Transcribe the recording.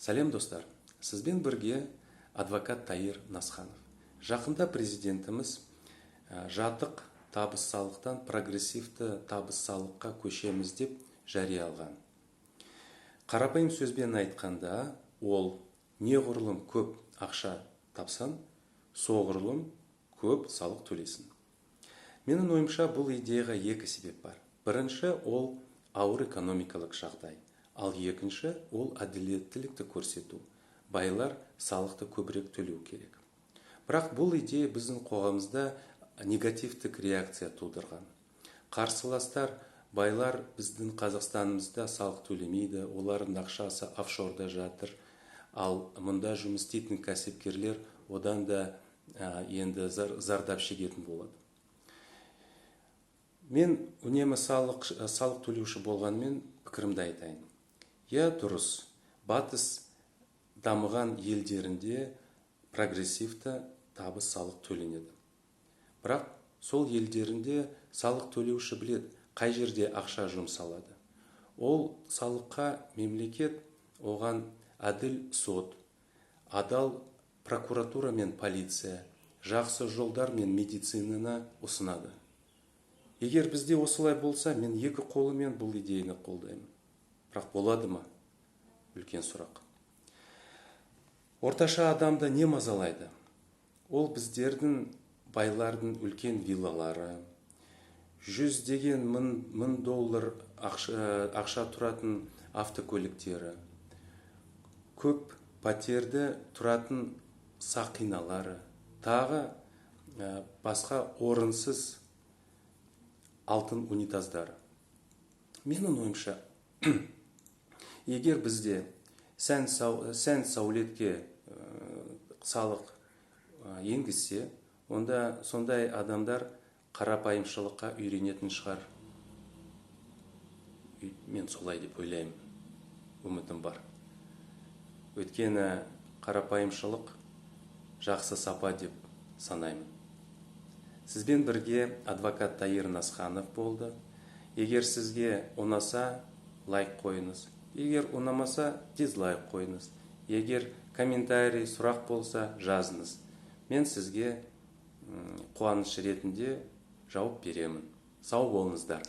Сәлем достар, сізбен бірге адвокат Тайыр Насханов. Жақында президентіміз жатық табыс салықтан прогрессивті табыс салыққа көшеміз деп жариялаған. Қарапайым сөзбен айтқанда, ол неғұрлым көп ақша тапсан, соғұрлым көп салық төлесін. Менің ойымша, бұл идеяға екі себеп бар. Бірінші, ол ауыр экономикалық жағдай. Ал екінші, ол әділеттілікті көрсету. Байлар салықты көбірек төлеу керек. Бірақ бұл идея біздің қоғамымызда негативтік реакция тудырған. Қарсыластар, байлар біздің Қазақстанымызда салық төлемейді, олардың ақшасы офшорда жатыр. Ал мұнда жұмыс істейтін кәсіпкерлер одан да енді зардап шегетін болады. Мен үнемі салық төлеуші болғанмен пікірімді айтайын. Дұрыс, батыс дамыған елдерінде прогрессивті табыс салық төленеді. Бірақ сол елдерінде салық төлеуші біледі, қай жерде ақша жұмсалады. Ол салыққа мемлекет оған әділ сот, адал прокуратура мен полиция, жақсы жолдар мен медицинаны ұсынады. Егер бізде осылай болса, мен екі қолымен бұл идеяны қолдаймын. Бірақ болады ма? Үлкен сұрақ. Орташа адамды не мазалайды? Ол біздердің байлардың үлкен виллалары, жүздеген мың доллар ақша тұратын автокөліктері, көп пәтерді тұратын сақиналары, тағы басқа орынсыз алтын унитаздары. Менің ойымша, егер бізде сән сәулетке салық енгізсе, онда сондай адамдар қарапайымшылыққа үйренетін шығар. Мен солай деп ойлаймын, үмітім бар. Өйткені қарапайымшылық жақсы сапа деп санаймын. Сізбен бірге адвокат Тайыр Насханов болды. Егер сізге ұнаса, лайк қойыңыз. Егер ұнамаса, дизлайк қойыңыз. Егер комментарий, сұрақ болса, жазыңыз. Мен сізге қуаныш ретінде жауап беремін. Сау болыңыздар.